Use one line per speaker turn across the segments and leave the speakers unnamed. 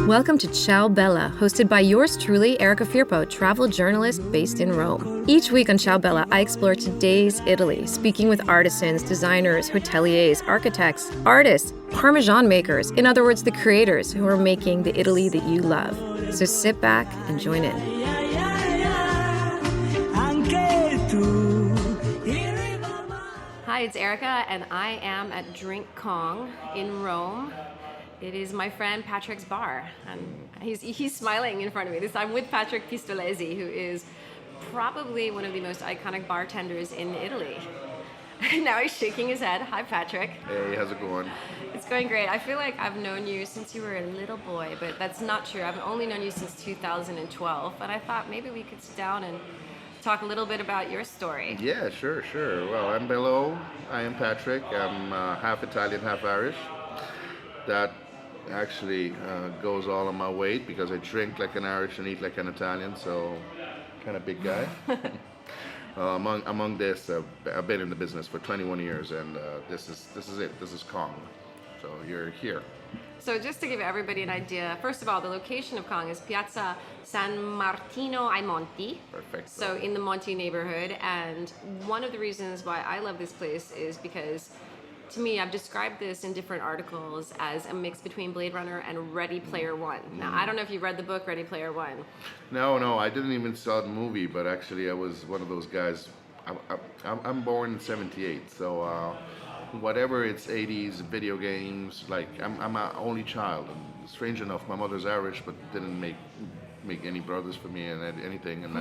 Welcome to Ciao Bella, hosted by yours truly, Erica Firpo, travel journalist based in Rome. Each week on Ciao Bella, I explore today's Italy, speaking with artisans, designers, hoteliers, architects, artists, Parmesan makers, in other words, the creators who are making the Italy that you love. So sit back and join in. Hi, it's Erica, and I am at Drink Kong in Rome. It is my friend Patrick's bar, and he's smiling in front of me. I'm with Patrick Pistolesi, who is probably one of the most iconic bartenders in Italy. Now he's shaking his head. Hi, Patrick.
Hey, how's it going?
It's going great. I feel like I've known you since you were a little boy, but that's not true. I've only known you since 2012, but I thought maybe we could sit down and talk a little bit about your story.
Yeah, sure. Well, I'm Bello. I am Patrick. I'm half Italian, half Irish. That actually goes all on my weight because I drink like an Irish and eat like an Italian, so kind of big guy. Among this, I've been in the business for 21 years, and this is it. This is Kong. So you're here.
So just to give everybody an idea, first of all, the location of Kong is Piazza San Martino ai Monti.
Perfect.
So in the Monti neighborhood, and one of the reasons why I love this place is because, to me, I've described this in different articles as a mix between Blade Runner and Ready Player One. Now, I don't know if you read the book Ready Player One.
No, I didn't even saw the movie, but actually I was one of those guys. I'm born in '78, so whatever it's 80s video games, like I'm an only child. And strange enough, my mother's Irish, but didn't make any brothers for me and anything. And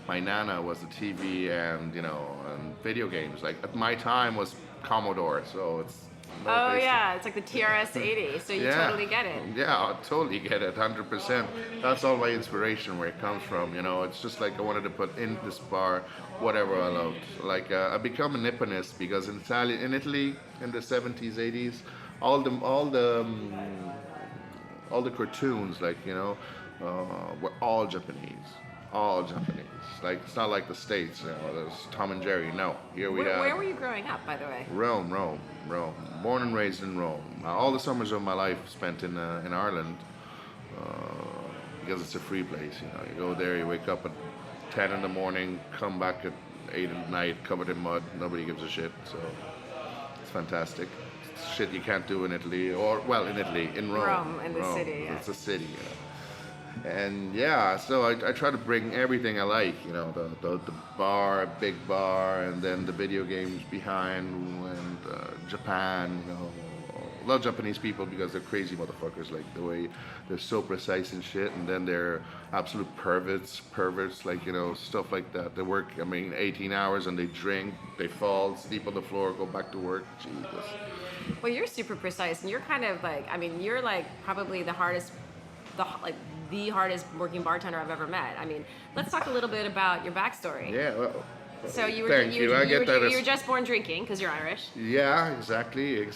my nana was the TV and and video games. Like at my time was Commodore, so it's
it's like the TRS-80, so you totally get it.
Yeah, I totally get it, 100%. That's all my inspiration, where it comes from. It's just like I wanted to put in this bar whatever I loved. Like I become a Nipponist because in Italy in the 70s, 80s, all the cartoons, like were all Japanese. All Japanese. Like it's not like the States, there's Tom and Jerry. No, here we have.
Where were you growing up, by the way?
Rome. Born and raised in Rome. All the summers of my life spent in Ireland, because it's a free place. You go there, you wake up at 10 in the morning, come back at 8 at night, covered in mud. Nobody gives a shit. So it's fantastic. It's shit you can't do in Italy, in Italy, in Rome.
Rome, in the city. Yeah.
It's a city. And so I try to bring everything I like, the bar, big bar, and then the video games behind, and Japan, love Japanese people because they're crazy motherfuckers, like the way they're so precise and shit, and then they're absolute perverts, like, stuff like that. They work, 18 hours and they drink, they fall, sleep on the floor, go back to work, Jesus.
Well, you're super precise, and you're kind of like, you're like probably the hardest working bartender I've ever met. Let's talk a little bit about your backstory.
Yeah, well,
so you were just born drinking because you're Irish.
Yeah, exactly.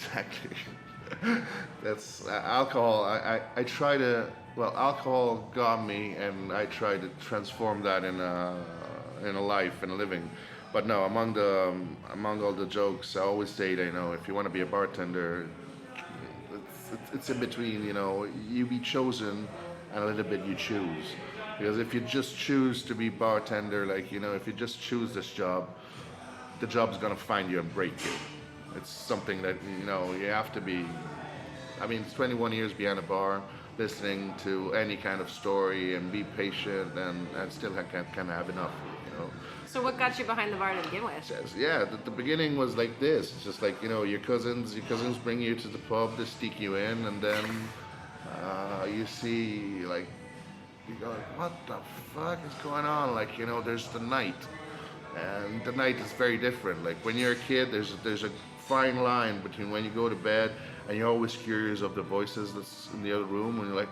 That's alcohol. Alcohol got me, and I tried to transform that in a life and a living. But no, among all the jokes, I always say that, if you want to be a bartender, it's in between. You be chosen, and a little bit you choose. Because if you just choose to be bartender, if you just choose this job, the job's gonna find you and break you. It's something that you have to be. It's 21 years behind a bar, listening to any kind of story and be patient, and still can't have enough.
So what got you behind the bar to begin with?
Yeah, the beginning was like this. It's just like, your cousins bring you to the pub, they sneak you in, and then you see, like, you go, what the fuck is going on? Like, there's the night, and the night is very different. Like when you're a kid, there's a fine line between when you go to bed and you're always curious of the voices that's in the other room, and you're like,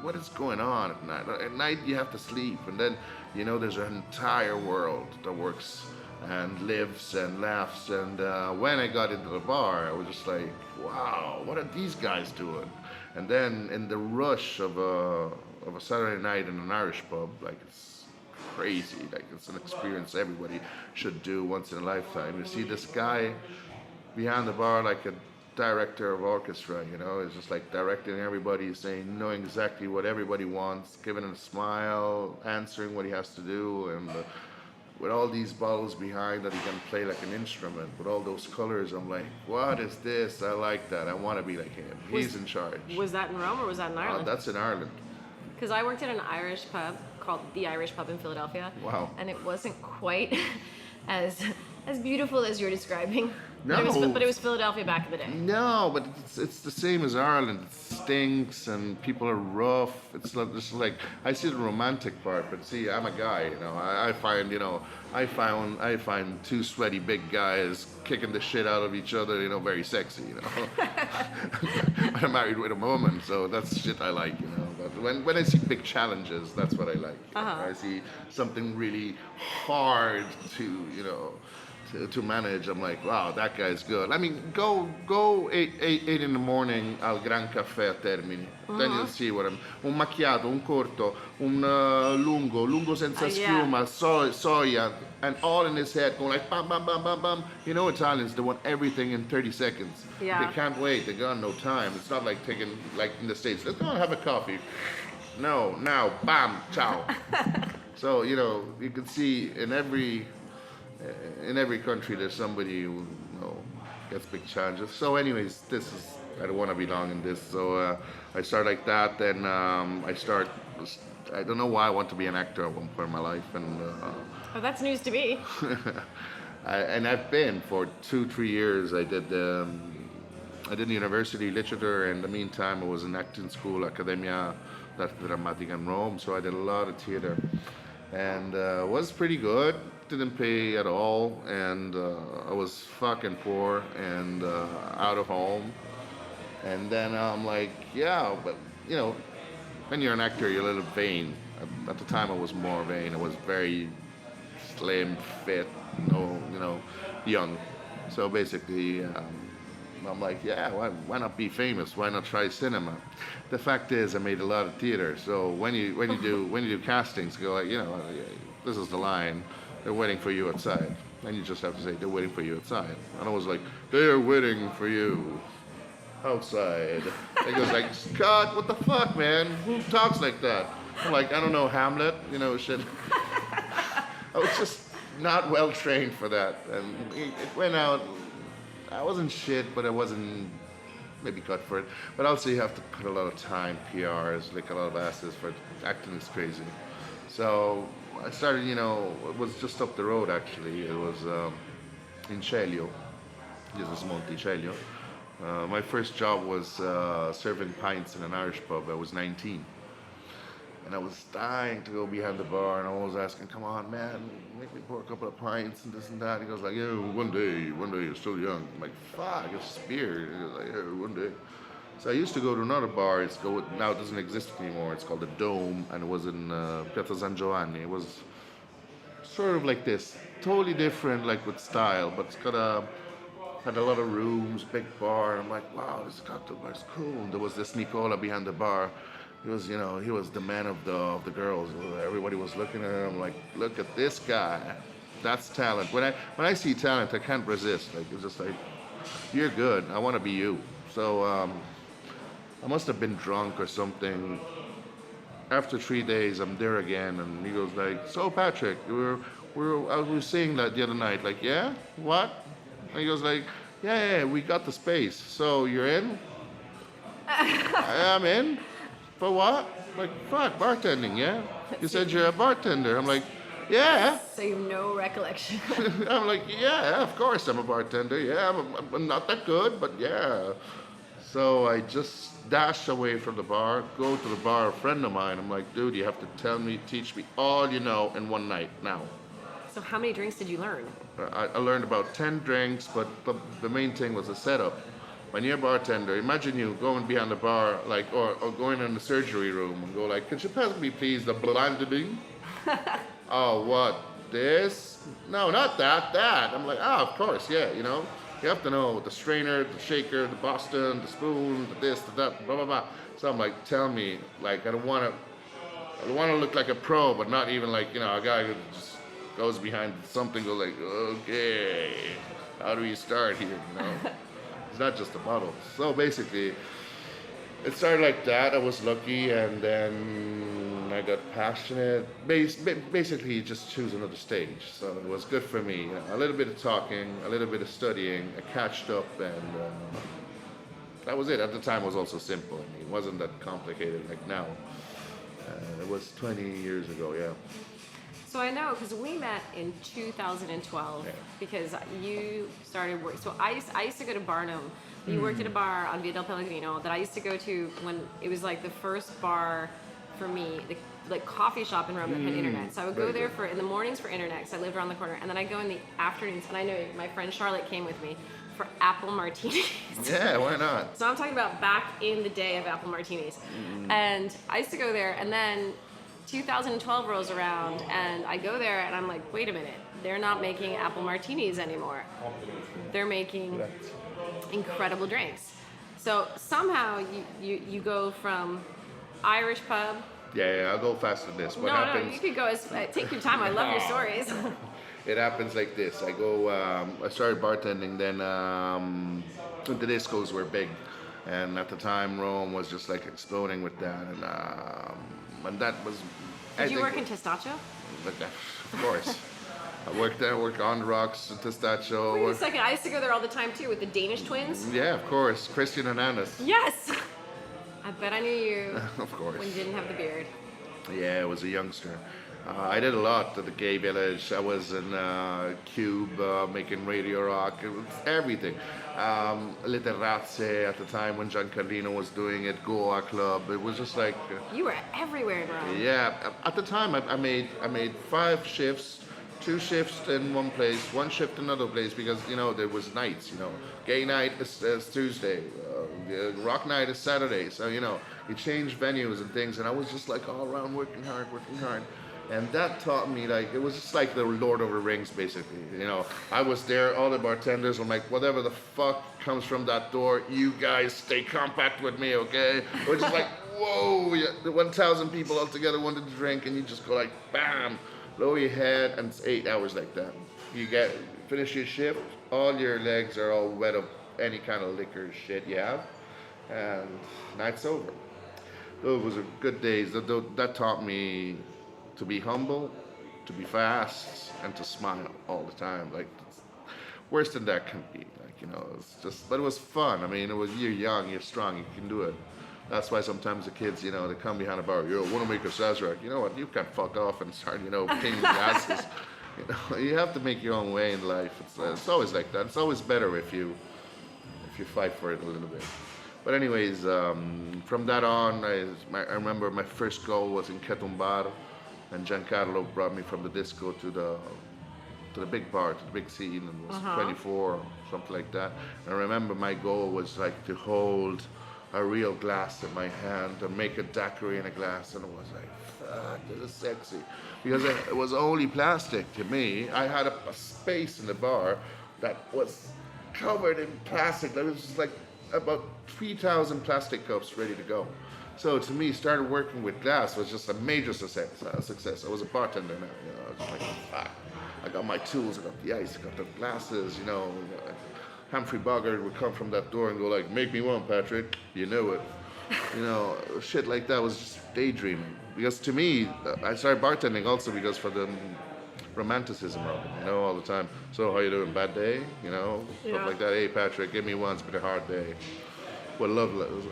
what is going on at night? At night you have to sleep, and then there's an entire world that works and lives and laughs. And when I got into the bar, I was just like, wow, what are these guys doing? And then in the rush of a Saturday night in an Irish pub, like, it's crazy. Like, it's an experience everybody should do once in a lifetime. You see this guy behind the bar, like a director of orchestra, you know. It's just like directing everybody, saying, knowing exactly what everybody wants, giving him a smile, answering what he has to do, and with all these bottles behind that he can play like an instrument, with all those colors, I'm like, what is this? I like that. I want to be like him. He's in charge.
Was that in Rome or was that in Ireland?
That's in Ireland.
Because I worked at an Irish pub called the Irish Pub in Philadelphia.
Wow.
And it wasn't quite as beautiful as you're describing.
No.
But it was Philadelphia back in the day.
No, but it's the same as Ireland. It stinks and people are rough. It's not just like, I see the romantic part, but see, I'm a guy, you know. I find two sweaty big guys kicking the shit out of each other, you know, very sexy, you know. I'm married with a woman, so that's shit I like, you know. But when I see big challenges, that's what I like. I see something really hard to, you know, to manage. I'm like, wow, that guy's good. I mean, go 8 in the morning al Gran Caffè a Termini. Then you'll see what I'm. Un macchiato, un corto, un lungo senza schiuma, soia, and all in his head, going like bam, bam, bam, bam, bam. You know, Italians, they want everything in 30 seconds.
Yeah.
They can't wait. They got no time. It's not like taking, like in the States, let's go and have a coffee. No, now, bam, ciao. So, you know, you can see in every country there's somebody who, you know, gets big challenges. So anyways, I don't want to be long in this. So I start like that, then I don't know why I want to be an actor at one point in my life. And
Oh, that's news to me.
and I've been for 2-3 years. I did university literature, and in the meantime I was in acting school, Accademia d'Arte Drammatica in Rome, so I did a lot of theater. And was pretty good. Didn't pay at all, and I was fucking poor and out of home. And then I'm like, yeah, but you know, when you're an actor, you're a little vain. At the time, I was more vain. I was very slim, fit, you know, young. So basically, I'm like, yeah, why not be famous? Why not try cinema? The fact is, I made a lot of theater. So when you do castings, you go like, you know, this is the line. They're waiting for you outside. And you just have to say, they're waiting for you outside. And I was like, they're waiting for you outside. He goes like, Scott, what the fuck, man? Who talks like that? I'm like, I don't know, Hamlet, you know, shit. I was just not well trained for that. And it went out. I wasn't shit, but I wasn't maybe cut for it. But also you have to put a lot of time, PRs, like a lot of asses for acting is crazy. So I started, you know, it was just up the road actually. It was in Celio, Jesus Monte Celio. My first job was serving pints in an Irish pub. I was 19. And I was dying to go behind the bar, and I was asking, come on, man, make me pour a couple of pints and this and that. He goes like, yeah, one day, you're still young. I'm like, fuck, it's beer. He goes like, yeah, one day. So I used to go to another bar. Now it doesn't exist anymore. It's called the Dome, and it was in Piazza San Giovanni. It was sort of like this, totally different, like with style, but it's had a lot of rooms, big bar. I'm like, wow, this cocktail bar is cool. And there was this Nicola behind the bar. He was, you know, he was the man of the girls. Everybody was looking at him like, look at this guy. That's talent. When I see talent, I can't resist. Like, it's just like, you're good. I want to be you. So I must have been drunk or something. After 3 days, I'm there again, and he goes like, so Patrick, I was saying that the other night. Like, yeah, what? And he goes like, yeah, we got the space. So you're in? I am in. For what? Like, fuck, bartending, yeah? You said you're a bartender. I'm like, yeah.
So you have no recollection.
I'm like, yeah, of course I'm a bartender. Yeah, I'm not that good, but yeah. So I just dash away from the bar, go to the bar, a friend of mine. I'm like, dude, you have to teach me all you know in one night now.
So how many drinks did you learn?
I learned about 10 drinks, but the main thing was the setup. When you're a bartender, imagine you going behind the bar, like, or going in the surgery room and go like, could you pass me please the blinding? Oh, what? This? No, not that. I'm like, of course, yeah, you know. You have to know the strainer, the shaker, the Boston, the spoon, the this, the that, blah, blah, blah. So I'm like, tell me, like, I don't want to look like a pro, but not even like, you know, a guy who just goes behind something, goes like, okay, how do we start here, you know? It's not just the bottle. So basically, it started like that. I was lucky, and then I got passionate. Basically, you just choose another stage. So it was good for me. A little bit of talking, a little bit of studying. I catched up, and that was it. At the time, it was also simple. I mean, it wasn't that complicated like now. It was 20 years ago, yeah.
So I know because we met in 2012 because you started work. So I used to go to Barnum. You worked at a bar on Via del Pellegrino that I used to go to when it was like the first bar for me, the like coffee shop in Rome that had internet. So I would go there for in the mornings for internet because I lived around the corner, and then I go in the afternoons. And I know my friend Charlotte came with me for apple martinis.
Yeah, why not?
So I'm talking about back in the day of apple martinis, and I used to go there, and then 2012 rolls around, and I go there, and I'm like, wait a minute, they're not making apple martinis anymore. They're making incredible drinks. So somehow you go from Irish pub.
Yeah, I'll go faster than this. What happens?
No, you could go take your time. I love your stories.
It happens like this. I go. I started bartending. Then the discos were big, and at the time Rome was just like exploding with that, and that was.
Did you work in Testaccio?
Of course. I worked there. Worked on the rocks, Testaccio.
Wait a second. I used to go there all the time too with the Danish twins.
Yeah, of course. Christian Hernandez.
Yes. I bet I knew you.
Of course.
When you didn't have the beard.
Yeah, I was a youngster. I did a lot at the gay village. I was in Cube making radio rock. It was everything. Le Terrazze at the time when Giancarlino was doing it, Goa Club. It was just like...
You were everywhere in Rome.
Yeah, at the time I made 5 shifts, 2 shifts in one place, 1 shift in another place because, there was nights, Gay night is Tuesday, rock night is Saturday. So, you change venues and things, and I was just like all around working hard. And that taught me, like, it was just like the Lord of the Rings, basically. I was there, all the bartenders, I'm like, whatever the fuck comes from that door, you guys stay compact with me, okay? We're just like, whoa, the 1,000 people all together wanted to drink, and you just go like, bam, lower your head, and it's 8 hours like that. You finish your shift, all your legs are all wet of any kind of liquor shit you have, and night's over. Those were good days. That taught me to be humble, to be fast, and to smile all the time. Like, worse than that can be. Like, it's just, but it was fun. I mean, you're young, you're strong, you can do it. That's why sometimes the kids, they come behind a bar, want to make a Sazerac. You know what? You can fuck off and start, pinging glasses. You have to make your own way in life. It's always like that. It's always better if you fight for it a little bit. But anyways, from that on, I remember my first goal was in Ketumbar, and Giancarlo brought me from the disco to the big bar, to the big scene, and it was 24 or something like that. And I remember my goal was like to hold a real glass in my hand and make a daiquiri in a glass, and it was like, fuck, this is sexy. Because it was only plastic to me. I had a space in the bar that was covered in plastic. It was just like about 3,000 plastic cups ready to go. So to me, started working with glass was just a major success. I was a bartender now. I was just like, fuck. I got my tools, I got the ice, I got the glasses, Humphrey Bogart would come from that door and go like, make me one, Patrick. You know it. Shit like that was just daydreaming. Because to me, I started bartending also because for the romanticism of it, all the time. So how you doing? Bad day? Stuff like that. Hey, Patrick, give me one. It's been a hard day. Well,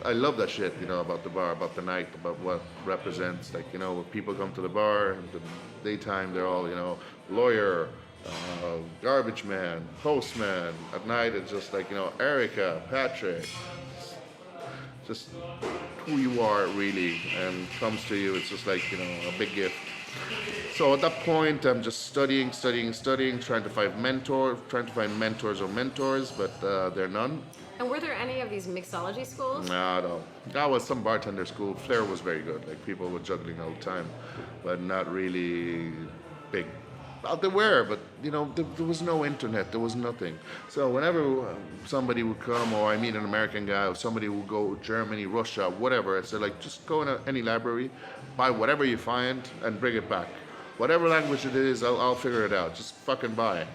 I love that shit, about the bar, about the night, about what represents. Like, when people come to the bar, in the daytime, they're all, lawyer, garbage man, postman. At night, it's just like, Erica, Patrick. Just who you are, really, and comes to you. It's just like, a big gift. So at that point, I'm just studying, trying to find mentors or mentors, but there are none.
And were there any of these mixology schools?
No. That was some bartender school. Flair was very good. Like, people were juggling all the time, but not really big. Well, there were, but, there was no internet. There was nothing. So whenever somebody would come, or I meet an American guy, or somebody would go Germany, Russia, whatever, I said, like, just go in any library, buy whatever you find, and bring it back. Whatever language it is, I'll figure it out. Just fucking buy.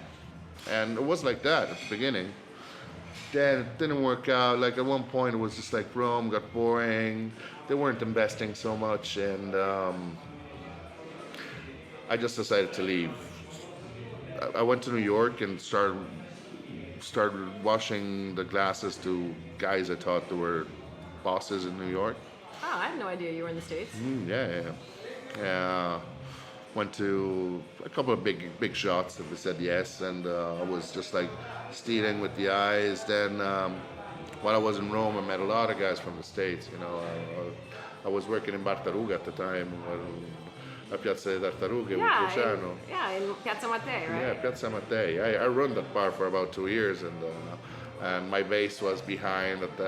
And it was like that at the beginning. then it didn't work out. Like at one point, it was just like Rome got boring. They weren't investing so much, and I just decided to leave. I went to New York and started washing the glasses to guys I thought they were bosses in New York.
Oh, I had no idea you were in the States.
Yeah. Went to a couple of big shots that they said yes, and I was just like stealing with the eyes. Then while I was in Rome, I met a lot of guys from the States. You know, I was working in Bartaruga at the time, a Piazza di Tartarughe with Luciano.
In Piazza Mattei, right?
Yeah, Piazza Mattei. I run that bar for about 2 years, and my base was behind. It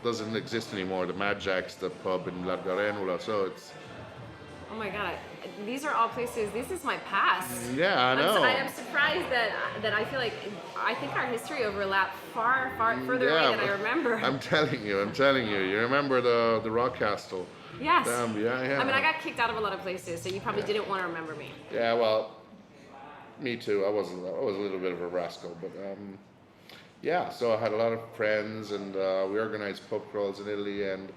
doesn't exist anymore. The Mad Jack's, the pub in Larga Renula. So it's.
Oh my God, these are all places. This is my past.
Yeah, I know.
I am surprised that I feel like I think our history overlapped far further away than I remember.
I'm telling you. You remember the Rock Castle?
Yes.
Yeah.
I mean, I got kicked out of a lot of places, so you probably didn't want to remember me.
Yeah, well, me too. I was a little bit of a rascal, but yeah. So I had a lot of friends, and we organized pub crawls in Italy, and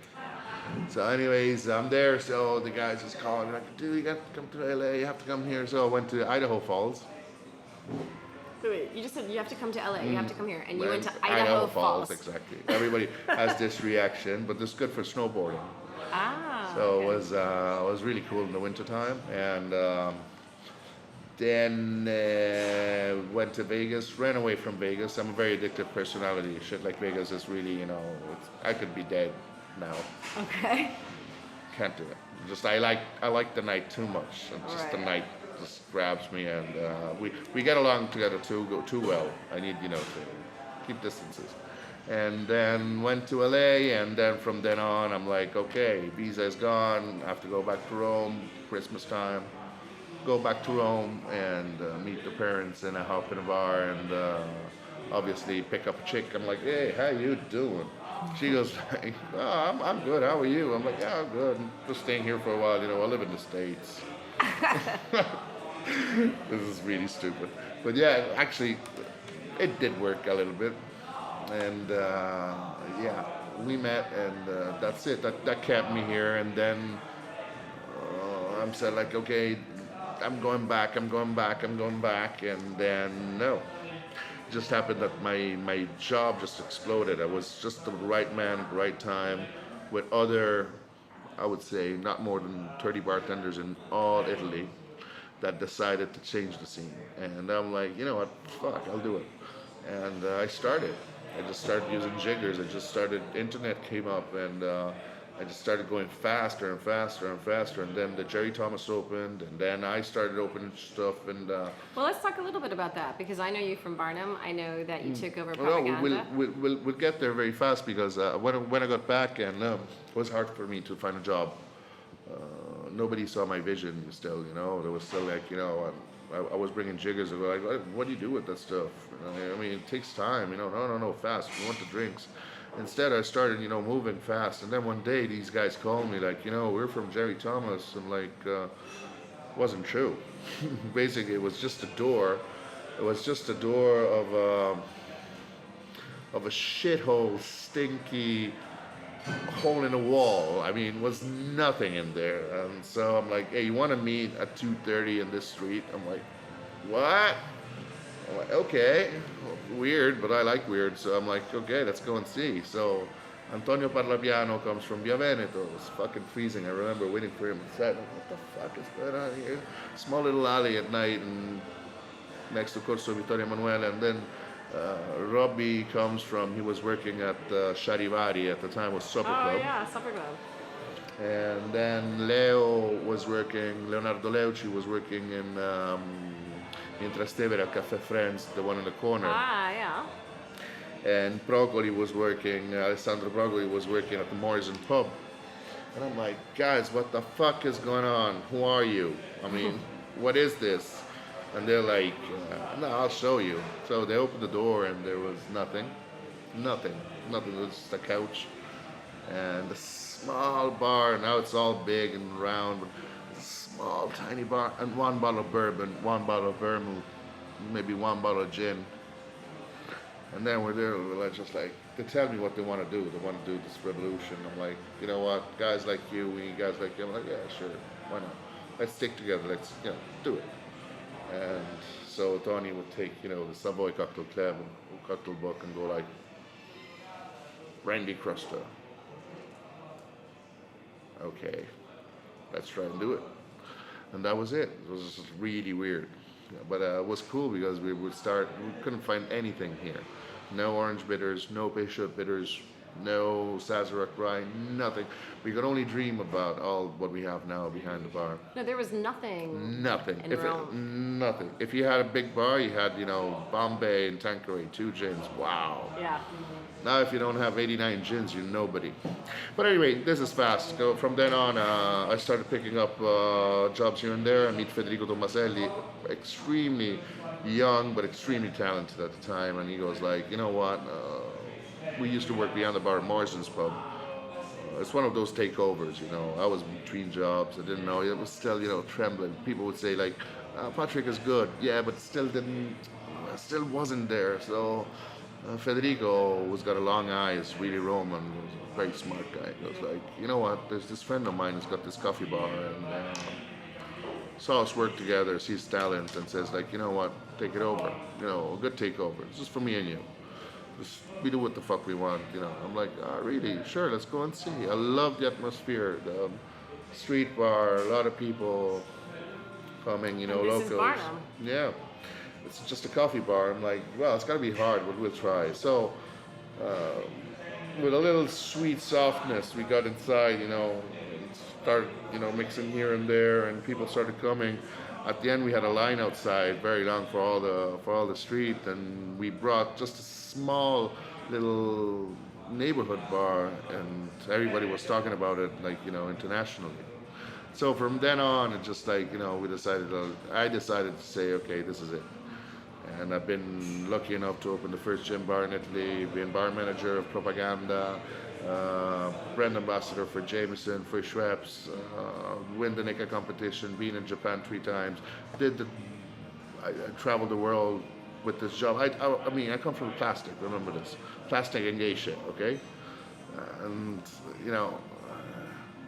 so anyways, I'm there. So the guys just calling me like, "Dude, you got to come to LA. You have to come here." So I went to Idaho Falls.
Wait, you just said you have to come to LA. You have to come here, and you went to Idaho Falls.
Exactly. Everybody has this reaction, but it's good for snowboarding. So
okay.
it was really cool in the wintertime, and then went to Vegas, ran away from Vegas. I'm a very addictive personality. Shit like Vegas is really, I could be dead now.
Okay.
Can't do it. Just I like the night too much. And just the night just grabs me, and we get along together too well. I need to keep distances. And then went to LA, and then from then on, I'm like, okay, visa is gone. I have to go back to Rome, Christmas time. Go back to Rome and meet the parents, and I hop in a bar and obviously pick up a chick. I'm like, hey, how you doing? She goes, like, oh, I'm good. How are you? I'm like, yeah, I'm good. I'm just staying here for a while. I live in the States. This is really stupid. But yeah, actually, it did work a little bit. And yeah, we met, and that's it. That kept me here. And then I'm said like, okay, I'm going back. And then no, it just happened that my job just exploded. I was just the right man at the right time with other, I would say, not more than 30 bartenders in all Italy that decided to change the scene. And I'm like, you know what, fuck, I'll do it. And I just started using jiggers. Internet came up, and I just started going faster and faster. And then the Jerry Thomas opened, and then I started opening stuff. And
well, let's talk a little bit about that, because I know you from Barnum. I know that you took over propaganda.
We'll get there very fast, because when I got back, and it was hard for me to find a job. Nobody saw my vision still, There was still like, I was bringing jiggers. They were like, what do you do with that stuff? I mean, it takes time, no, fast. We want the drinks. Instead, I started, moving fast. And then one day, these guys called me like, we're from Jerry Thomas. And like, wasn't true. Basically, it was just a door. It was just a door of a shithole, stinky hole in a wall. I mean, was nothing in there. And so I'm like, hey, you want to meet at 2:30 in this street? I'm like, what? I'm like, okay, weird, but I like weird. So I'm like, okay, let's go and see. So Antonio Parlapiano comes from Via Veneto. It was fucking freezing. I remember waiting for him inside. Like, what the fuck is going on here? Small little alley at night, and next to Corso Vittorio Emanuele. And then Robbie comes from, he was working at Charivari at the time, was Supper Club.
Oh yeah, Supper Club.
And then Leonardo Leuci was working in Trastevere at Cafe Friends, the one in the corner.
Ah, yeah.
And Alessandro Procoli was working at the Morrison Pub. And I'm like, guys, what the fuck is going on? Who are you? I mean, what is this? And they're like, no, I'll show you. So they opened the door, and there was nothing. Nothing. It was just a couch and a small bar. Now it's all big and round, but a small, tiny bar, and one bottle of bourbon, one bottle of vermouth, maybe one bottle of gin. And then we're there, we're like, just like, they tell me what they want to do. They want to do this revolution. I'm like, you know what, guys like you, we need guys like you. I'm like, yeah, sure, why not? Let's stick together. Let's, do it. And so Tony would take, the Savoy Cocktail Club and cocktail book and go like, Randy Crusta. Okay, let's try and do it. And that was it. It was just really weird. Yeah, but it was cool because we couldn't find anything here. No orange bitters, no Peychaud bitters, no Sazerac rye, nothing. We could only dream about all what we have now behind the bar.
No, there was nothing.
Nothing.
In Rome.
Nothing. If you had a big bar, you had, Bombay and Tanqueray, 2 gins. Wow.
Yeah.
Now, if you don't have 89 gins, you're nobody. But anyway, this is fast. So from then on, I started picking up jobs here and there. I meet Federico Tomaselli, extremely young but extremely talented at the time. And he goes like, you know what? We used to work behind the bar at Morrison's Pub. It's one of those takeovers, I was between jobs. I didn't know. It was still, trembling. People would say like, Patrick is good. Yeah, but still wasn't there. So Federico was got a long eye, is really Roman, was a very smart guy. He was like, you know what, there's this friend of mine who's got this coffee bar and saw us work together, sees talent and says like, you know what, take it over. A good takeover. It's just for me and you. Just, we do what the fuck we want, I'm like, really? Sure, let's go and see. I love the atmosphere, the street bar, a lot of people coming,
And this
locals.
is Barnum.
Yeah. It's just a coffee bar. I'm like, well, it's got to be hard, but we'll try. So, with a little sweet softness, we got inside, and started, mixing here and there, and people started coming. At the end, we had a line outside, very long for all the street, and we brought just a small little neighborhood bar, and everybody was talking about it, like, internationally. So from then on, it just like, I decided to say, okay, this is it. And I've been lucky enough to open the first gin bar in Italy, being bar manager of Propaganda, brand ambassador for Jameson, for Schweppes, win the Nikka competition, been in Japan 3 times, I traveled the world with this job. I mean, I come from plastic, remember this, plastic and geisha, okay? And,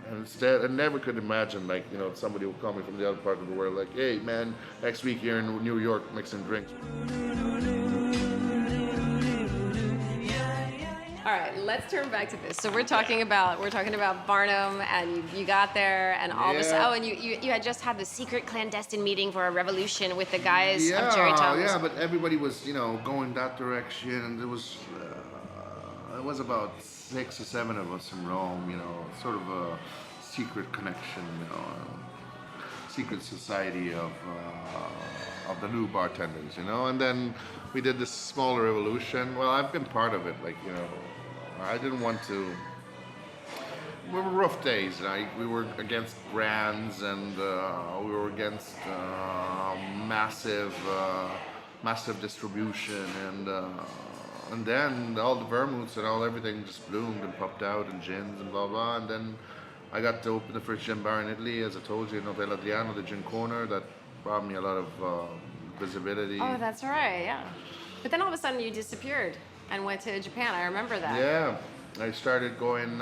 and instead, I never could imagine, like, somebody would call me from the other part of the world, like, hey, man, next week you're in New York mixing drinks.
All right, let's turn back to this. So we're talking about Barnum, and you got there, and all of a sudden, and you had just had the secret clandestine meeting for a revolution with the guys of Jerry Thomas.
Yeah, but everybody was, going that direction, and there was about 6 or 7 of us in Rome, sort of a secret connection, secret society of the new bartenders, and then we did this smaller revolution. Well, I've been part of it, like, I didn't want to. We were rough days, right? We were against brands, and we were against massive distribution, and then all the vermouths and everything just bloomed and popped out, and gins and blah blah. And then I got to open the first gin bar in Italy, as I told you, Novella Adriano, the gin corner. That brought me a lot of visibility.
Oh, that's right, yeah. But then all of a sudden you disappeared and went to Japan. I remember that.
Yeah, I started going,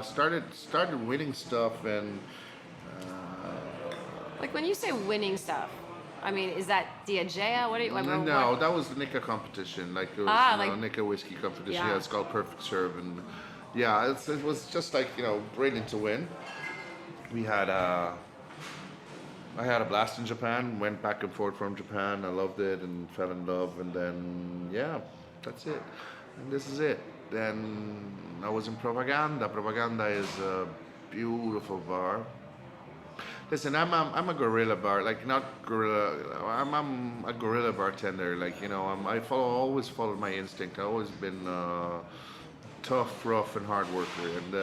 started winning stuff, and
like when you say winning stuff, I mean, is that Diageo? What do you?
No, that was the Nikka competition. Like it was Nikka whiskey competition. Yeah, it's called Perfect Serve, and yeah, it was just like brilliant to win. We had I had a blast in Japan. Went back and forth from Japan. I loved it and fell in love, and then that's it. And this is it. Then I was in Propaganda. Propaganda is a beautiful bar. Listen, I'm a guerrilla bar, like not guerrilla. I'm a guerrilla bartender. Like I always followed my instinct. I've always been tough, rough, and hard worker. And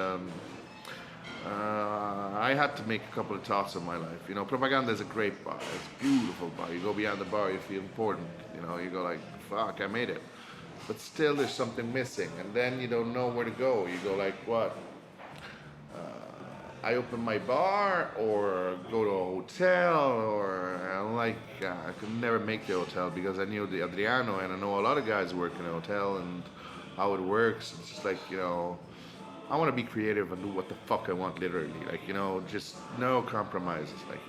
I had to make a couple of tops in my life. Propaganda is a great bar. It's a beautiful bar. You go behind the bar, you feel important. You go like, fuck, I made it. But still, there's something missing, and then you don't know where to go. You go like, what? I open my bar or go to a hotel, or I'm like, I could never make the hotel because I knew the Adriano and I know a lot of guys who work in a hotel and how it works. It's just like, I want to be creative and do what the fuck I want, literally. Like, just no compromises. Like,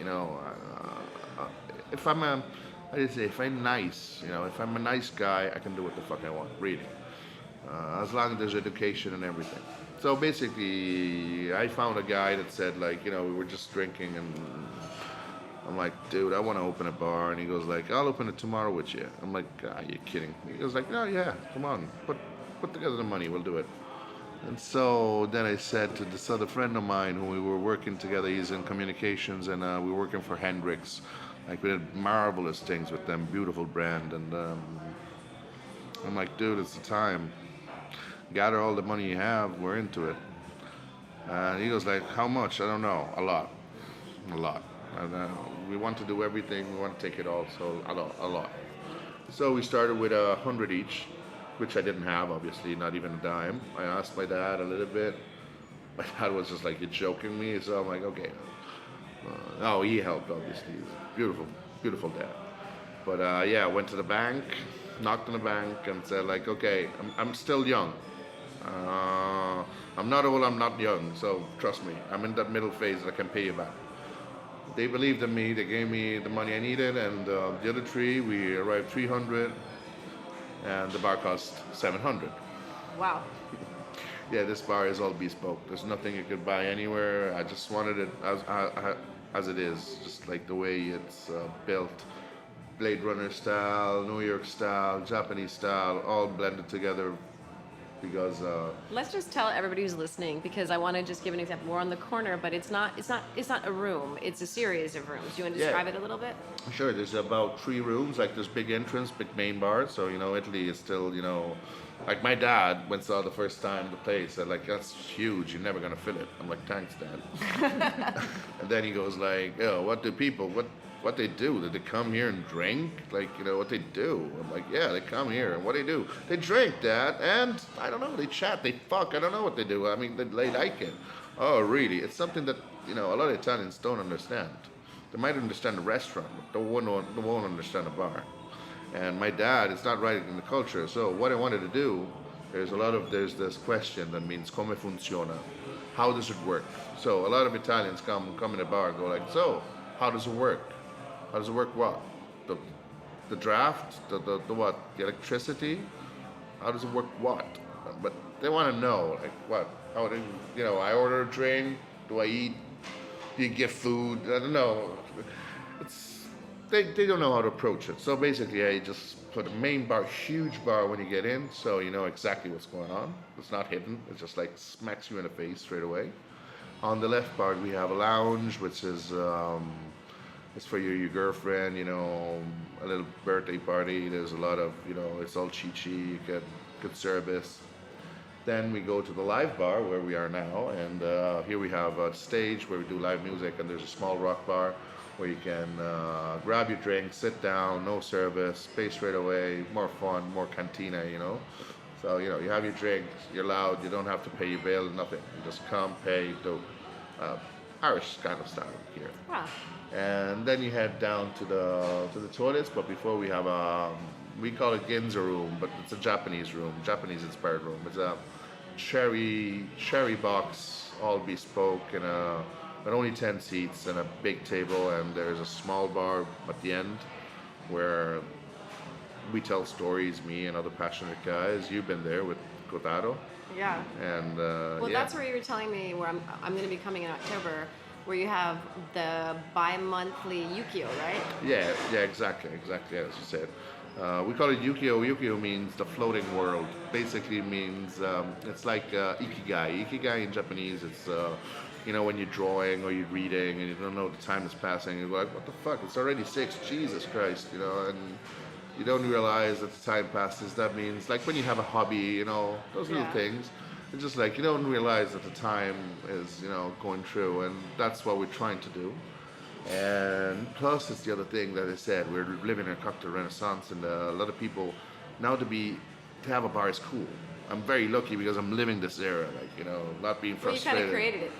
if I'm a, I just say, if I'm nice, if I'm a nice guy, I can do what the fuck I want, really. As long as there's education and everything. So basically, I found a guy that said, like, we were just drinking, and I'm like, dude, I want to open a bar. And he goes, like, I'll open it tomorrow with you. I'm like, you're kidding. He goes, like, no, yeah, come on, put together the money, we'll do it. And so then I said to this other friend of mine who we were working together, he's in communications, and we were working for Hendrix. Like, we did marvelous things with them, beautiful brand. And I'm like, dude, it's the time. Gather all the money you have, we're into it. And he goes like, how much? I don't know. A lot. And we want to do everything. We want to take it all. So a lot. So we started with 100 each, which I didn't have, obviously, not even a dime. I asked my dad a little bit. My dad was just like, you're joking me. So I'm like, okay. He helped, obviously. He's a beautiful, beautiful dad. But I went to the bank, knocked on the bank, and said like, okay, I'm still young. I'm not old, I'm not young, so trust me, I'm in that middle phase that I can pay you back. They believed in me, they gave me the money I needed, and the other three, we arrived 300, and the bar cost 700.
Wow.
Yeah, this bar is all bespoke. There's nothing you could buy anywhere. I just wanted it as it is, just like the way it's built. Blade Runner style, New York style, Japanese style, all blended together. Because
let's just tell everybody who's listening, because I want to just give an example. We're on the corner, but it's not a room. It's a series of rooms. Do you want to describe it a little bit?
Sure. There's about 3 rooms. Like there's big entrance, big main bar. So Italy is still like my dad went saw the first time the place. Said like that's huge. You're never gonna fill it. I'm like thanks, Dad. And then he goes like, what do people what they do? Did they come here and drink? Like, what they do? I'm like, yeah, they come here, and what they do? They drink, Dad, and I don't know, they chat, they fuck, I don't know what they do. I mean, they like it. Oh, really? It's something that, a lot of Italians don't understand. They might understand the restaurant, but they won't understand the bar. And my dad, it's not right in the culture. So what I wanted to do, there's this question that means come funziona? How does it work? So a lot of Italians come in the bar and go like, so, how does it work? How does it work? What? The draft? The what? The electricity? How does it work? What? But they want to know, like, what? How do I order a drink? Do I eat? Do you get food? I don't know. They don't know how to approach it. So basically, I just put a main bar, huge bar when you get in, so you know exactly what's going on. It's not hidden. It just like smacks you in the face straight away. On the left part, we have a lounge, which is it's for your girlfriend, a little birthday party. There's a lot of, it's all chi-chi, you get good service. Then we go to the live bar where we are now, and here we have a stage where we do live music, and there's a small rock bar where you can grab your drink, sit down, no service, pay straight away, more fun, more cantina, So, you have your drink, you're loud, you don't have to pay your bill, nothing. You just come, pay, do. Irish kind of style here.
Wow.
And then you head down to the toilets, but before we have we call it Ginza room, but it's a Japanese room, Japanese inspired room. It's a cherry box, all bespoke, and but only 10 seats and a big table, and there's a small bar at the end where we tell stories, me and other passionate guys. You've been there with Cotaro.
Yeah.
And
that's where you were telling me where I'm going to be coming in October, where you have the bi-monthly Yukio, right?
Yeah, exactly, as you said. We call it Yukio. Yukio means the floating world. Basically means it's like ikigai. Ikigai in Japanese, it's when you're drawing or you're reading and you don't know the time is passing. You're like, what the fuck? It's already 6. Jesus Christ, and you don't realize that the time passes. That means like when you have a hobby, those little things. It's just like you don't realize that the time is, going through, and that's what we're trying to do. And plus, it's the other thing that I said, we're living in a cocktail renaissance, and a lot of people now to have a bar is cool. I'm very lucky because I'm living this era, like, not being
Well, you kind
frustrated.
of created it.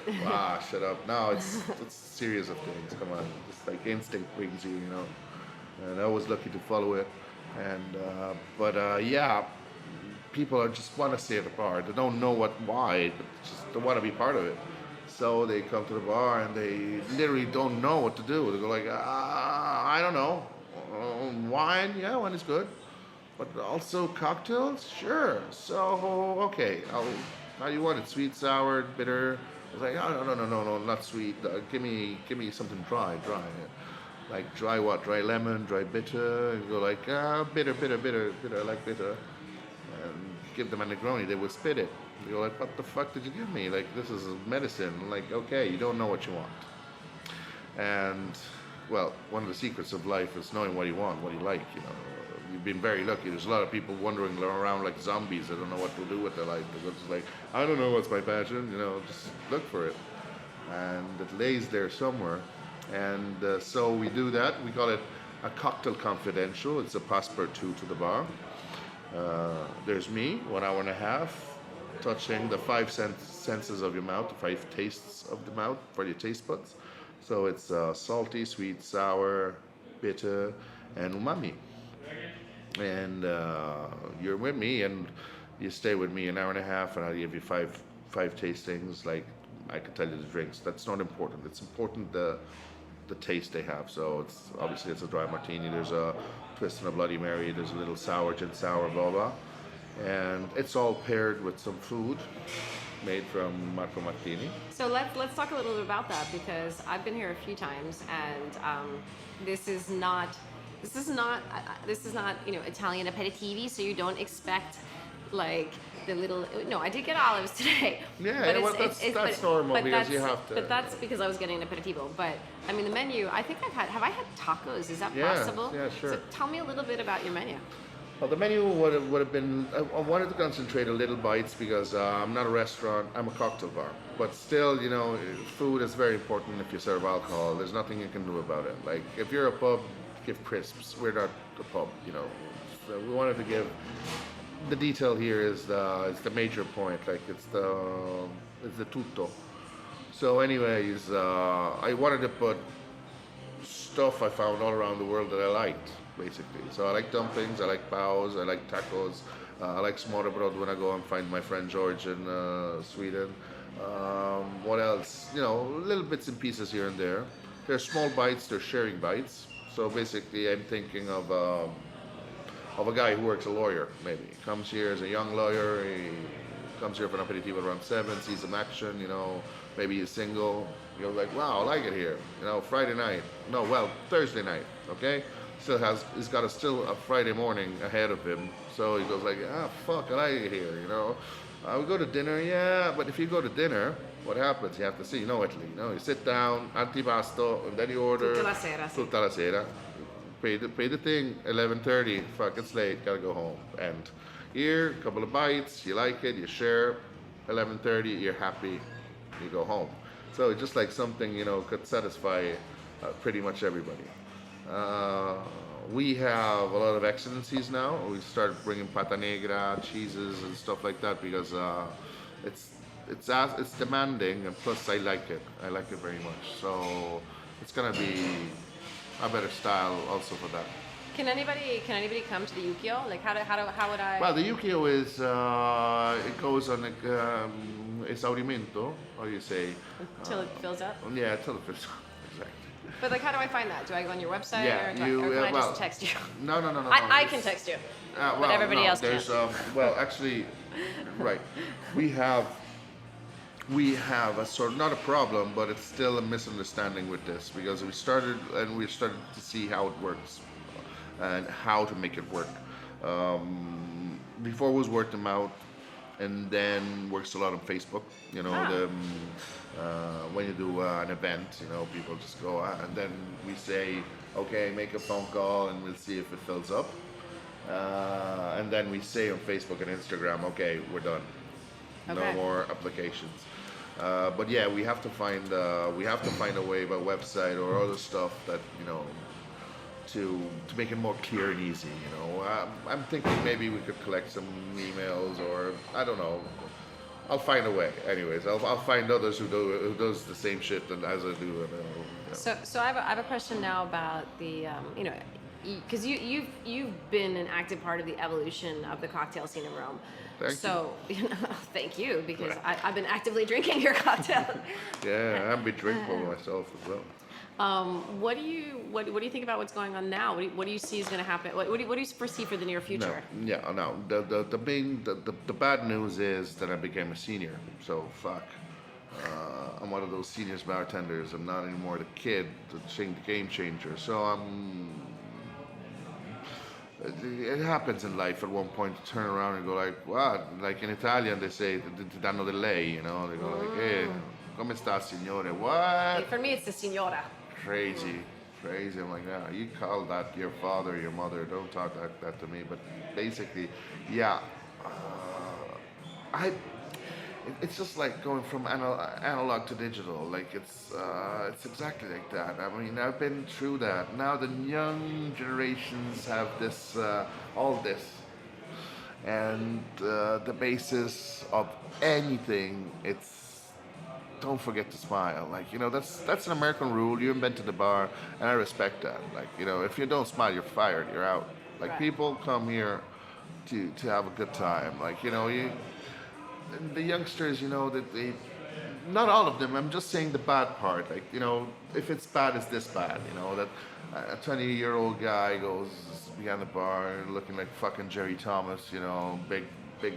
Shut up. No, it's a series of things. Come on, just like instinct brings you. And I was lucky to follow it. And yeah, people are just want to stay at the bar. They don't know why, but just they want to be part of it. So they come to the bar and they literally don't know what to do. They go like, I don't know. Wine, yeah, wine is good. But also cocktails, sure. So okay, how do you want it? Sweet, sour, bitter? I was like, oh, no, not sweet. Give me something dry. Like dry what? Dry lemon, dry bitter. You go like, bitter. I like bitter. And give them a Negroni, they will spit it. You go like, what the fuck did you give me? Like, this is medicine. Like, okay, you don't know what you want. And well, one of the secrets of life is knowing what you want, what you like. You've been very lucky. There's a lot of people wandering around like zombies. They don't know what to do with their life. They're just like, I don't know what's my passion. Just look for it, and it lays there somewhere. And so we do that. We call it a cocktail confidential. It's a passport to the bar. There's me, 1 hour and a half, touching the five senses of your mouth, the five tastes of the mouth for your taste buds. So it's salty, sweet, sour, bitter, and umami. And you're with me, and you stay with me 1 hour and a half, and I'll give you five tastings. Like, I can tell you the drinks. That's not important. It's important the taste they have. So it's a dry martini. There's a twist and a Bloody Mary. There's a little sour, gin sour, blah blah, and it's all paired with some food made from Marco Martini.
So let's talk a little bit about that, because I've been here a few times, and this is not Italian aperitivi. So you don't expect like the little. No, I did get olives today.
Yeah, that's normal because you have to.
But that's because I was getting an aperitivo. But I mean, the menu. I think have I had tacos? Is that
Yeah,
possible?
yeah, sure.
So tell me a little bit about your menu.
Well, the menu would have been. I wanted to concentrate on little bites because I'm not a restaurant. I'm a cocktail bar. But still, food is very important if you serve alcohol. There's nothing you can do about it. Like, if you're a pub, give crisps. We're not a pub. So we wanted to give. The detail here is the major point. Like, it's the tutto. So, anyways, I wanted to put stuff I found all around the world that I liked, basically. So I like dumplings, I like paos, I like tacos, I like smørrebrød when I go and find my friend George in Sweden. What else? Little bits and pieces here and there. They're small bites, they're sharing bites. So basically, I'm thinking of a guy who works a lawyer, maybe. Comes here as a young lawyer, he comes here for an aperitivo around 7, sees some action, maybe he's single. He goes like, wow, I like it here. Friday night. No, well, Thursday night, okay? He's got a Friday morning ahead of him. So he goes like, fuck, I like it here, we go to dinner, yeah, but if you go to dinner, what happens? You have to see, Italy, you sit down, antipasto, and then you order.
Tutta la sera, sì.
Tutta la sera. Pay the thing, 11:30, fuck, it's late, gotta go home. And here, a couple of bites, you like it, you share, 11:30, you're happy, you go home. So it's just like something, could satisfy pretty much everybody. We have a lot of excellencies now. We started bringing pata negra, cheeses and stuff like that because it's demanding, and plus I like it. I like it very much. So it's gonna be a better style also for that.
Can anybody come to the Yukio? Like, how would I?
Well, the Yukio is it goes on esaurimento, how do you say?
Until it fills up.
Yeah, until it fills up. Exactly.
But like, how do I find that? Do I go on your website,
Yeah,
or can I just text you?
No.
I can text you, but everybody else can't.
Well, actually, right. We have a sort, not a problem, but it's still a misunderstanding with this because we started to see how it works and how to make it work. Before it was word of mouth, and then works a lot on Facebook. When you do an event, people just go, and then we say, okay, make a phone call, and we'll see if it fills up. And then we say on Facebook and Instagram, okay, we're done.
Okay.
No more applications. But yeah, we have to find a way, by website or other stuff that to make it more clear and easy. I'm thinking maybe we could collect some emails, or I don't know. I'll find a way. Anyways, I'll find others who does the same shit as I do.
So I have a question now about the because you've been an active part of the evolution of the cocktail scene in Rome. Thank you, because I've been actively drinking your cocktail.
Yeah, I've been drinking myself as well.
What do you think about what's going on now? What do you see is going to happen? What do you foresee for the near future?
No. The bad news is that I became a senior. So fuck. I'm one of those seniors bartenders. I'm not anymore the kid, the game changer. So it happens in life at one point to turn around and go like, what? Like in Italian they say, ti danno del lei, They go like, hey, come sta signore? What?
For me it's the signora.
Crazy. I'm like, you call that your father, your mother. Don't talk that to me. But basically, yeah. It's just like going from analog to digital. Like it's exactly like that. I mean, I've been through that. Now the young generations have this, all this, and the basis of anything. It's don't forget to smile. Like that's an American rule. You invented the bar, and I respect that. Like if you don't smile, you're fired. You're out. Like people come here to have a good time. Like the youngsters, that they, not all of them, I'm just saying the bad part. Like, if it's bad, it's this bad. That a 20-year-old guy goes behind the bar looking like fucking Jerry Thomas, big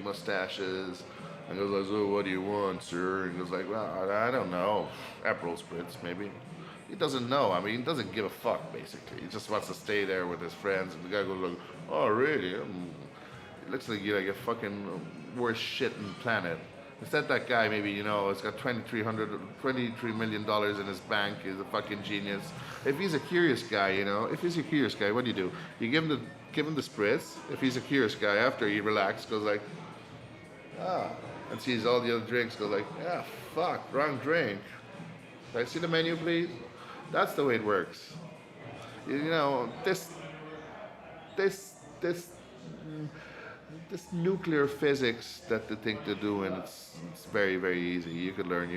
mustaches, and goes like, so what do you want, sir? And goes like, well, I don't know, Aperol Spritz, maybe. He doesn't know. I mean, he doesn't give a fuck, basically. He just wants to stay there with his friends, and the guy goes like, oh, really? It looks like you're like a fucking worst shit in the planet. Instead, that guy maybe has got $23 million in his bank. He's a fucking genius. If he's a curious guy, what do? You give him the spritz. If he's a curious guy, after he relaxes, goes like, and sees all the other drinks, goes like, fuck, wrong drink. Can I see the menu, please? That's the way it works. This nuclear physics that they think they're doing, it's very, very easy. You could learn.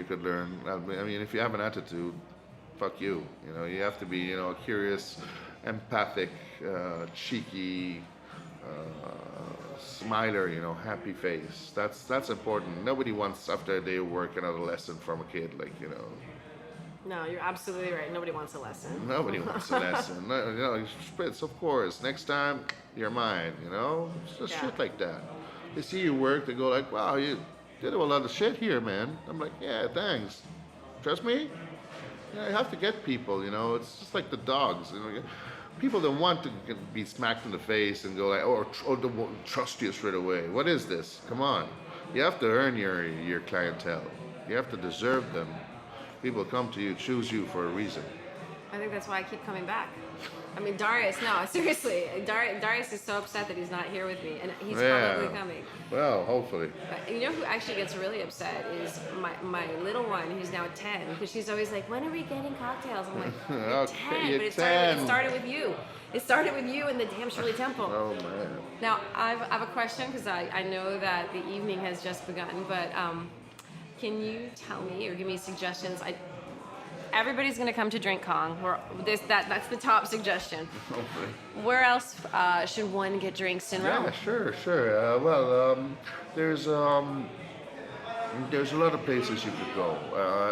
I mean, if you have an attitude, fuck you. You have to be, curious, empathic, cheeky, smiler, happy face. That's important. Nobody wants, after a day of work, another lesson from a kid,
No, you're absolutely right. Nobody wants a lesson.
Nobody wants a lesson. Spritz, of course. Next time, you're mine, It's just shit like that. They see you work, they go like, wow, you did a lot of shit here, man. I'm like, yeah, thanks. Trust me? Yeah, you have to get people, It's just like the dogs, People don't want to be smacked in the face and go like, or they won't trust you straight away. What is this? Come on. You have to earn your clientele. You have to deserve them. People come to you, choose you for a reason.
I think that's why I keep coming back. I mean, Darius, no, seriously. Darius is so upset that he's not here with me, and he's probably coming.
Well, hopefully.
But who actually gets really upset is my little one, who's now 10, because she's always like, when are we getting cocktails? I'm like, you're 10, but it started with you. It started with you in the damn Shirley Temple.
Oh, man.
Now, I have a question, because I know that the evening has just begun, but can you tell me or give me suggestions? Everybody's going to come to Drink Kong. That's the top suggestion.
Hopefully.
Where else should one get drinks in Rome?
Yeah, sure. There's a lot of places you could go.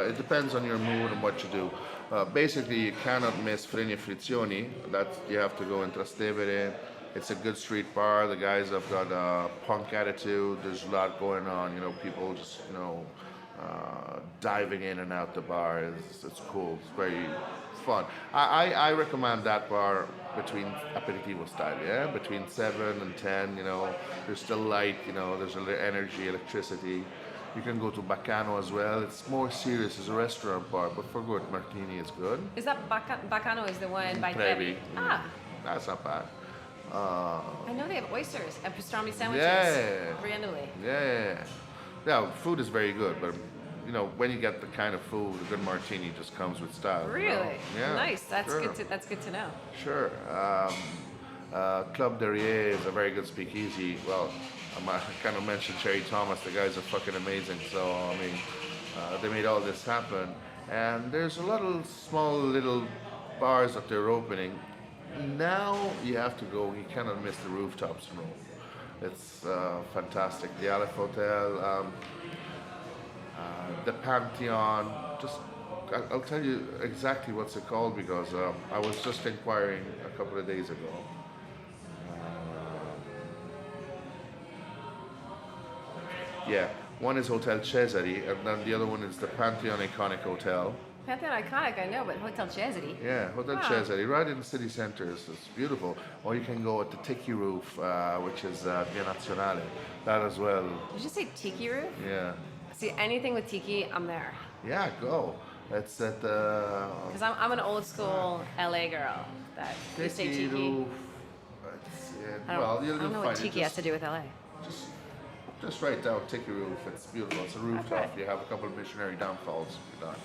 It depends on your mood and what you do. Basically, you cannot miss Freni Frizioni. You have to go in Trastevere. It's a good street bar. The guys have got a punk attitude. There's a lot going on. People just diving in and out the bar. It's cool. It's very fun. I recommend that bar between aperitivo style, between 7 and 10. There's still light. There's a little energy, electricity. You can go to Baccano as well. It's more serious. It's a restaurant bar, but for good martini, it's good.
Is that Baccano is the one by
Trevi?
That's
not bad.
I know they have oysters and pastrami sandwiches.
Yeah.
Randomly.
Yeah. Yeah, food is very good, but when you get the kind of food, a good martini just comes with style.
Really?
Yeah.
Nice. That's
sure.
good. That's good to know.
Sure. Club Derriere is a very good speakeasy. Well, I kind of mentioned Cherry Thomas. The guys are fucking amazing. So, I mean, they made all this happen. And there's a lot of small little bars that they're opening. Now you have to go. You cannot miss the rooftops in Rome. It's fantastic. The Aleph Hotel, the Pantheon. I'll tell you exactly what's it called because I was just inquiring a couple of days ago. Yeah, one is Hotel Cesari, and then the other one is the Pantheon Iconic Hotel.
Pantheon Iconic, I know, but Hotel Cesari.
Yeah, Hotel
Wow.
Cesari, right in the city centre. It's beautiful. Or you can go at the Tiki Roof, which is Via Nazionale. That as well.
Did you say Tiki Roof?
Yeah.
See, anything with Tiki, I'm there.
Yeah, go. It's at the
Because I'm an old school LA girl. That you say Tiki.
Roof.
I don't,
you'll
I don't know
find
what Tiki
it.
has to do with LA.
Just write down Tiki Roof. It's beautiful. It's a rooftop.
Okay.
You have a couple of missionary downfalls. You're done.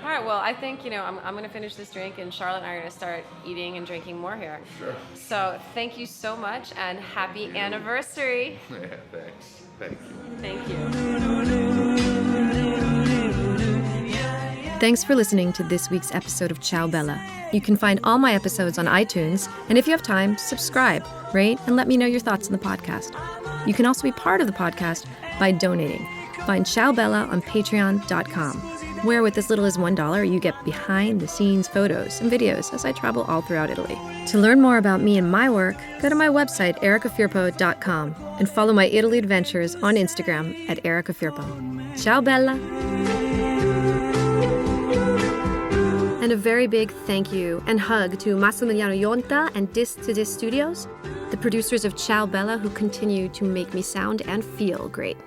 All right, well, I think, I'm going to finish this drink, and Charlotte and I are going to start eating and drinking more here.
Sure.
So thank you so much, and happy anniversary.
Yeah, thanks. Thank you.
Thank you.
Thanks for listening to this week's episode of Ciao Bella. You can find all my episodes on iTunes, and if you have time, subscribe, rate, and let me know your thoughts on the podcast. You can also be part of the podcast by donating. Find Ciao Bella on patreon.com, where with as little as $1, you get behind-the-scenes photos and videos as I travel all throughout Italy. To learn more about me and my work, go to my website, ericafirpo.com, and follow my Italy adventures on Instagram at ericafirpo. Ciao Bella! And a very big thank you and hug to Massimiliano Yonta and Disc to Disc Studios, the producers of Ciao Bella, who continue to make me sound and feel great.